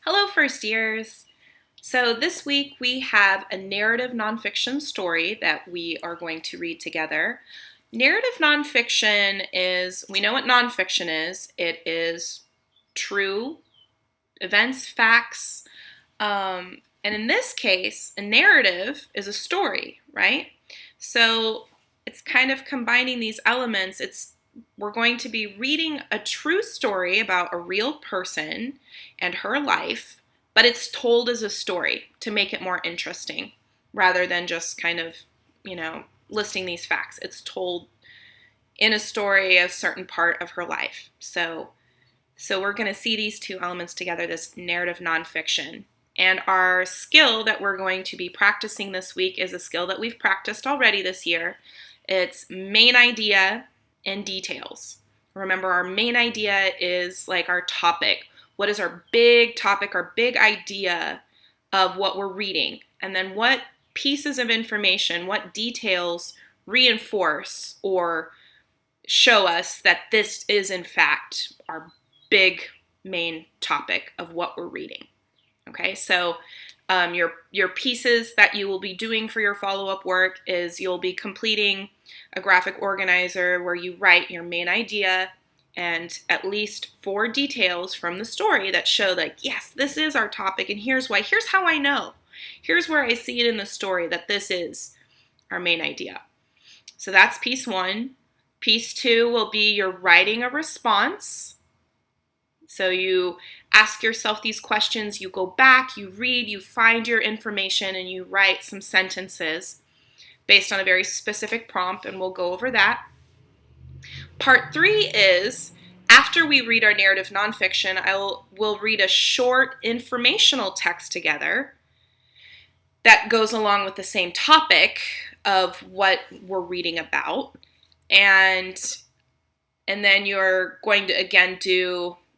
Hello, first years. So this week we have a narrative nonfiction story that we are going to read together. Narrative nonfiction is, we know what nonfiction is. It is true events, facts, and in this case, a narrative is a story, right? So it's kind of combining these elements. We're going to be reading a true story about a real person and her life, but it's told as a story to make it more interesting rather than just kind of, listing these facts. It's told in a story a certain part of her life. So we're going to see these two elements together, this narrative nonfiction. And our skill that we're going to be practicing this week is a skill that we've practiced already this year. It's main idea and details. Remember, our main idea is like our topic. What is our big topic, our big idea of what we're reading? And then what pieces of information, what details reinforce or show us that this is in fact our big main topic of what we're reading. Okay, so your pieces that you will be doing for your follow-up work is you'll be completing a graphic organizer where you write your main idea and at least 4 details from the story that show like, yes, this is our topic and here's why. Here's how I know. Here's where I see it in the story that this is our main idea. So that's piece 1. Piece 2 will be you're writing a response. So you ask yourself these questions, you go back, you read, you find your information, and you write some sentences based on a very specific prompt, and we'll go over that. Part 3 is, after we read our narrative nonfiction, we'll read a short informational text together that goes along with the same topic of what we're reading about. And then you're going to, again,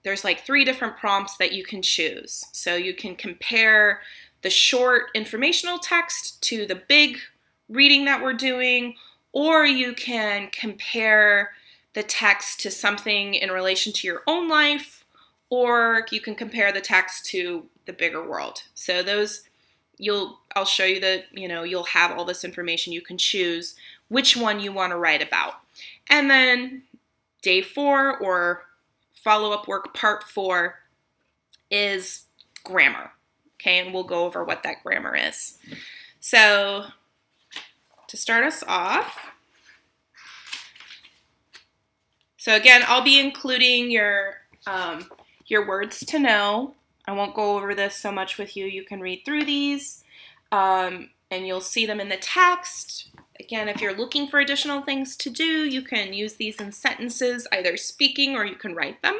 there's like 3 different prompts that you can choose. So you can compare the short informational text to the big reading that we're doing, or you can compare the text to something in relation to your own life, or you can compare the text to the bigger world. So I'll show you that, you'll have all this information. You can choose which one you want to write about. And then day 4 or follow-up work part 4 is grammar, okay? And we'll go over what that grammar is. So to start us off, so again, I'll be including your words to know. I won't go over this so much with you. You can read through these, and you'll see them in the text. Again, if you're looking for additional things to do, you can use these in sentences, either speaking or you can write them.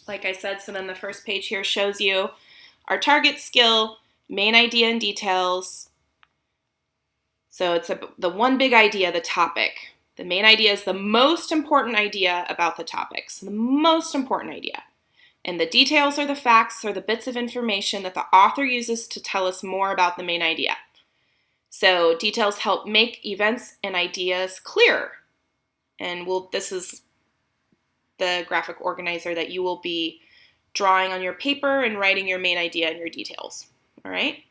Like I said, so then the first page here shows you our target skill, main idea and details. So it's the one big idea, the topic. The main idea is the most important idea about the topic. So the most important idea. And the details are the facts or the bits of information that the author uses to tell us more about the main idea. So details help make events and ideas clearer. And this is the graphic organizer that you will be drawing on your paper and writing your main idea and your details. All right?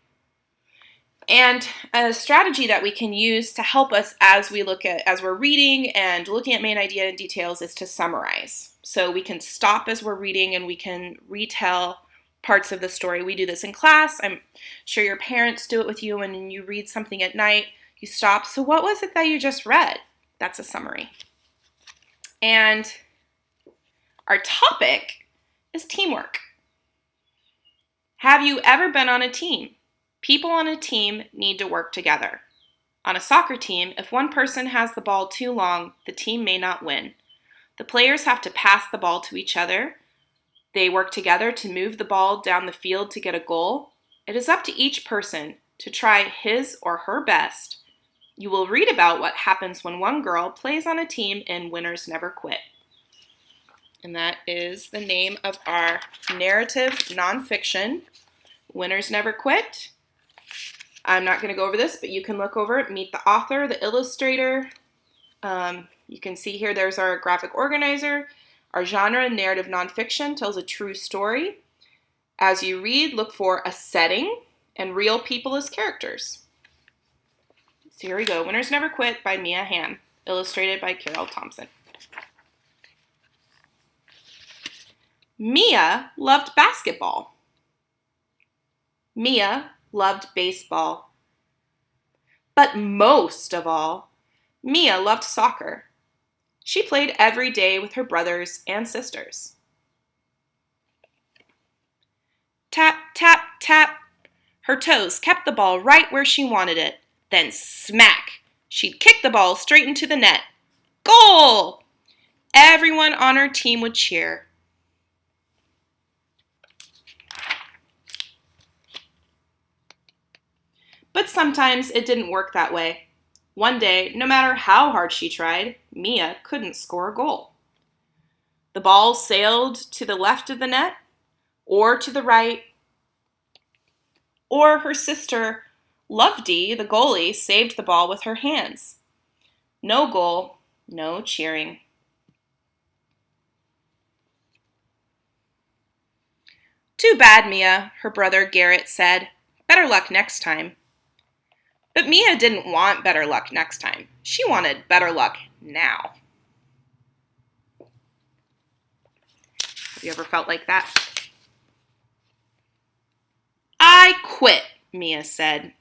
And a strategy that we can use to help us as we're reading and looking at main idea and details is to summarize. So we can stop as we're reading and we can retell parts of the story. We do this in class. I'm sure your parents do it with you when you read something at night. You stop. So what was it that you just read? That's a summary. And our topic is teamwork. Have you ever been on a team? People on a team need to work together. On a soccer team, if one person has the ball too long, the team may not win. The players have to pass the ball to each other. They work together to move the ball down the field to get a goal. It is up to each person to try his or her best. You will read about what happens when one girl plays on a team in Winners Never Quit. And that is the name of our narrative nonfiction, Winners Never Quit. I'm not going to go over this, but you can look over it, meet the author, the illustrator. You can see here there's our graphic organizer, Our genre in narrative nonfiction tells a true story. As you read, look for a setting and real people as characters. So here we go. Winners Never Quit by Mia Hamm, illustrated by Carol Thompson. Mia loved basketball. Mia loved baseball. But most of all, Mia loved soccer. She played every day with her brothers and sisters. Tap, tap, tap. Her toes kept the ball right where she wanted it. Then smack! She'd kick the ball straight into the net. Goal! Everyone on her team would cheer. But sometimes it didn't work that way. One day, no matter how hard she tried, Mia couldn't score a goal. The ball sailed to the left of the net, or to the right, or her sister, Lovedee, the goalie, saved the ball with her hands. No goal, no cheering. Too bad, Mia, her brother Garrett said. Better luck next time. But Mia didn't want better luck next time. She wanted better luck now. Have you ever felt like that? I quit, Mia said.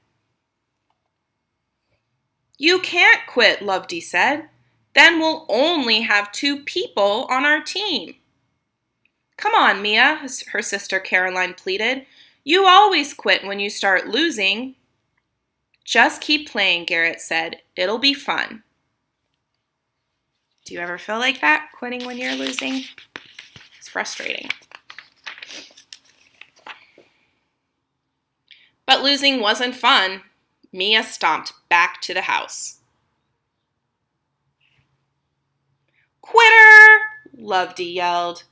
You can't quit, Lovedee said. Then we'll only have 2 people on our team. Come on, Mia, her sister Caroline pleaded. You always quit when you start losing. Just keep playing, Garrett said. It'll be fun. Do you ever feel like that, quitting when you're losing? It's frustrating. But losing wasn't fun. Mia stomped back to the house. Quitter! Lovedee yelled.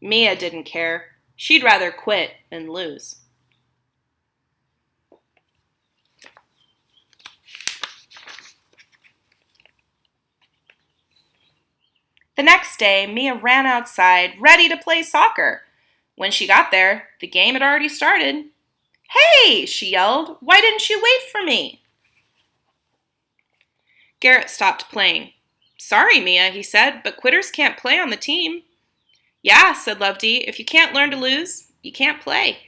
Mia didn't care. She'd rather quit than lose. The next day, Mia ran outside, ready to play soccer. When she got there, the game had already started. Hey, she yelled, why didn't you wait for me? Garrett stopped playing. Sorry, Mia, he said, but quitters can't play on the team. Yeah, said Lovedee, if you can't learn to lose, you can't play.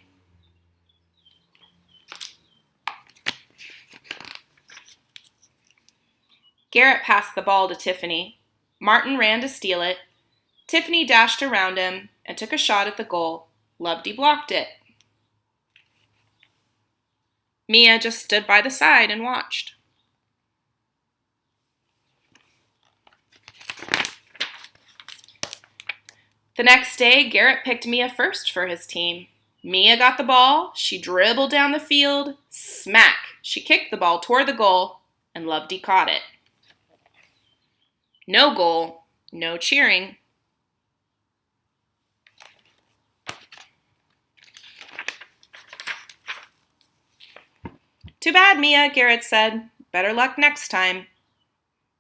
Garrett passed the ball to Tiffany. Martin ran to steal it. Tiffany dashed around him and took a shot at the goal. Lovedee blocked it. Mia just stood by the side and watched. The next day, Garrett picked Mia first for his team. Mia got the ball, she dribbled down the field, smack! She kicked the ball toward the goal, and Lovedee caught it. No goal, no cheering. Too bad, Mia, Garrett said. Better luck next time.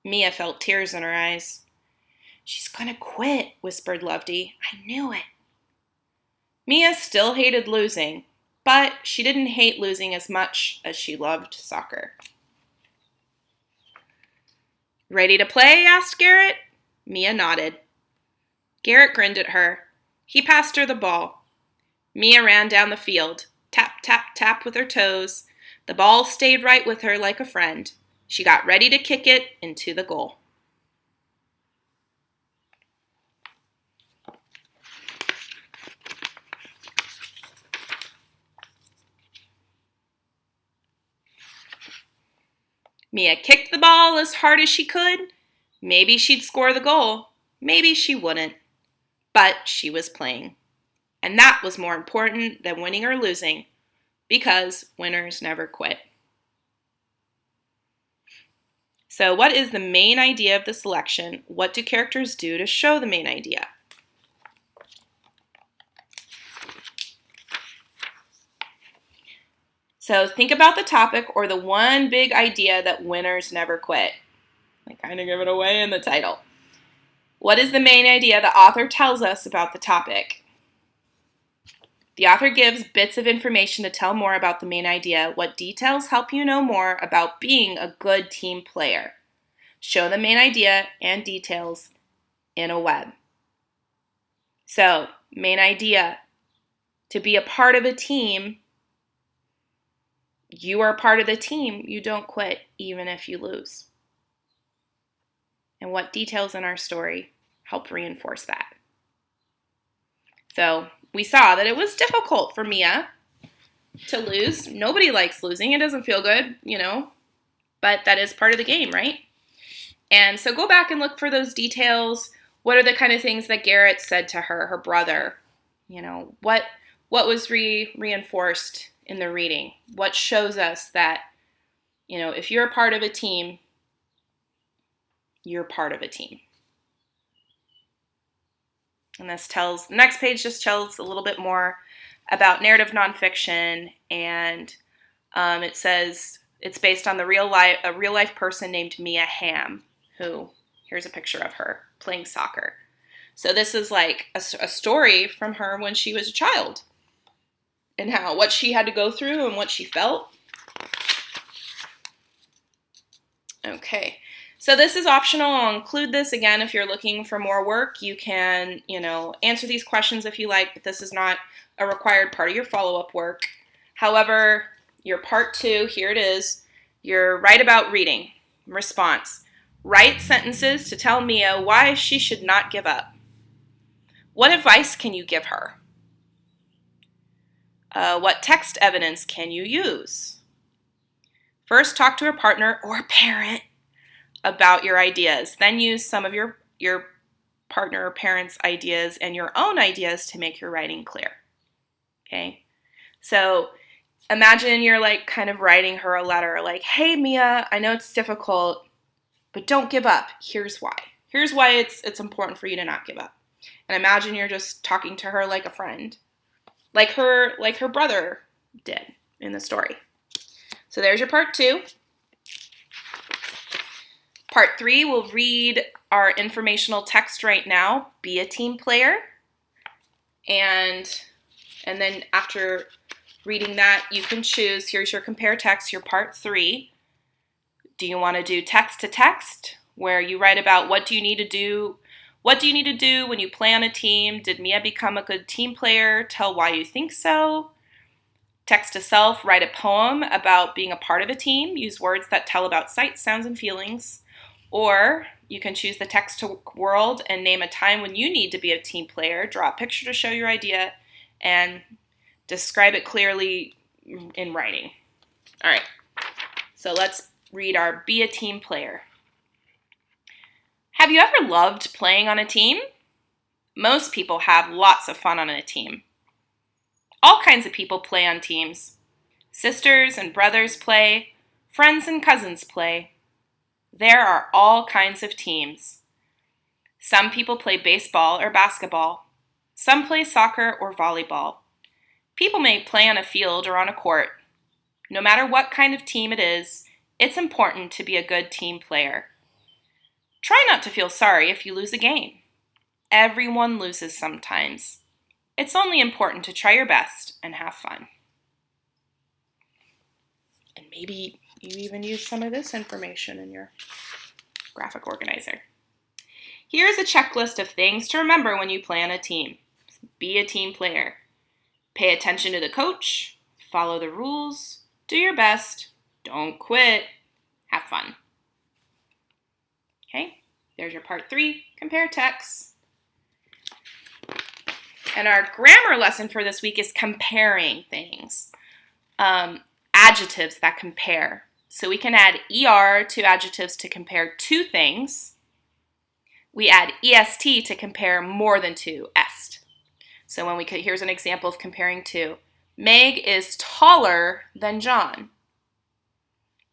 Mia felt tears in her eyes. She's gonna quit, whispered Lovedee. I knew it. Mia still hated losing, but she didn't hate losing as much as she loved soccer. Ready to play? Asked Garrett. Mia nodded. Garrett grinned at her. He passed her the ball. Mia ran down the field, tap, tap, tap with her toes. The ball stayed right with her like a friend. She got ready to kick it into the goal. Mia kicked the ball as hard as she could. Maybe she'd score the goal. Maybe she wouldn't. But she was playing. And that was more important than winning or losing, because winners never quit. So what is the main idea of the selection? What do characters do to show the main idea? So think about the topic or the one big idea that winners never quit. I kind of give it away in the title. What is the main idea the author tells us about the topic? The author gives bits of information to tell more about the main idea. What details help you know more about being a good team player? Show the main idea and details in a web. So, main idea, to be a part of a team, you are a part of the team. You don't quit even if you lose. And what details in our story help reinforce that? So we saw that it was difficult for Mia to lose. Nobody likes losing. It doesn't feel good, but that is part of the game, right? And so go back and look for those details. What are the kind of things that Garrett said to her brother? What was reinforced in the reading? What shows us that, if you're a part of a team, you're part of a team. And the next page just tells a little bit more about narrative nonfiction, and it says it's based on a real life person named Mia Hamm, who, here's a picture of her playing soccer. So this is like a story from her when she was a child, and what she had to go through and what she felt. Okay. So this is optional. I'll include this again if you're looking for more work. You can, answer these questions if you like, but this is not a required part of your follow-up work. However, your part 2, here it is. Your write about reading. Response. Write sentences to tell Mia why she should not give up. What advice can you give her? What text evidence can you use? First, talk to a partner or parent about your ideas. Then use some of your partner or parent's ideas and your own ideas to make your writing clear. Okay? So imagine you're kind of writing her a letter like, hey, Mia, I know it's difficult, but don't give up. Here's why. Here's why it's important for you to not give up. And imagine you're just talking to her like a friend, like her brother did in the story. So there's your part 2. Part 3, we'll read our informational text right now, Be a Team Player. And then after reading that, you can choose, here's your compare text, your part 3. Do you want to do text to text, where you write about what do you need to do when you play on a team? Did Mia become a good team player? Tell why you think so. Text to self, write a poem about being a part of a team. Use words that tell about sights, sounds, and feelings. Or you can choose the text to world and name a time when you need to be a team player. Draw a picture to show your idea and describe it clearly in writing. All right, so let's read our Be a Team Player. Have you ever loved playing on a team? Most people have lots of fun on a team. All kinds of people play on teams. Sisters and brothers play. Friends and cousins play. There are all kinds of teams. Some people play baseball or basketball. Some play soccer or volleyball. People may play on a field or on a court. No matter what kind of team it is, it's important to be a good team player. Try not to feel sorry if you lose a game. Everyone loses sometimes. It's only important to try your best and have fun. And maybe you even use some of this information in your graphic organizer. Here's a checklist of things to remember when you play on a team. Be a team player. Pay attention to the coach. Follow the rules. Do your best. Don't quit. Have fun. Okay, there's your part 3, compare texts. And our grammar lesson for this week is comparing things. Adjectives that compare. So we can add ER to adjectives to compare two things. We add EST to compare more than two, est. So here's an example of comparing two. Meg is taller than John.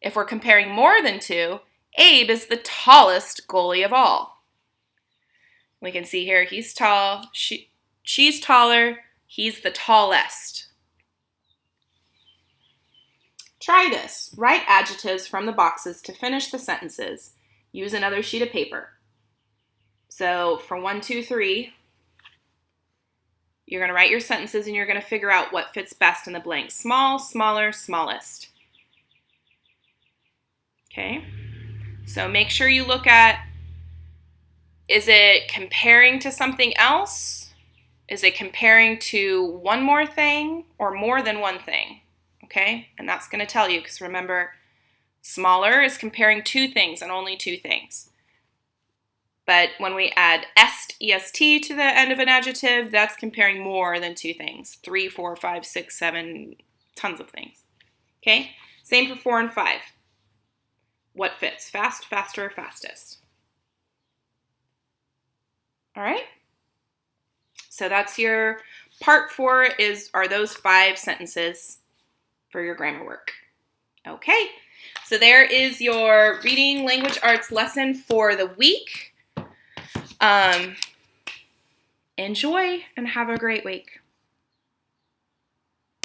If we're comparing more than two, Abe is the tallest goalie of all. We can see here he's tall, she's taller, he's the tallest. Try this. Write adjectives from the boxes to finish the sentences. Use another sheet of paper. So for 1, 2, 3, you're going to write your sentences and you're going to figure out what fits best in the blank. Small, smaller, smallest. Okay? So make sure you look at, is it comparing to something else? Is it comparing to one more thing or more than one thing? Okay? And that's going to tell you, because remember, smaller is comparing two things and only two things. But when we add est to the end of an adjective, that's comparing more than two things. 3, 4, 5, 6, 7, tons of things. Okay? Same for 4 and 5. What fits? Fast, faster, fastest. All right? So that's your part 4 are those 5 sentences for your grammar work. Okay, so there is your reading language arts lesson for the week. Enjoy and have a great week.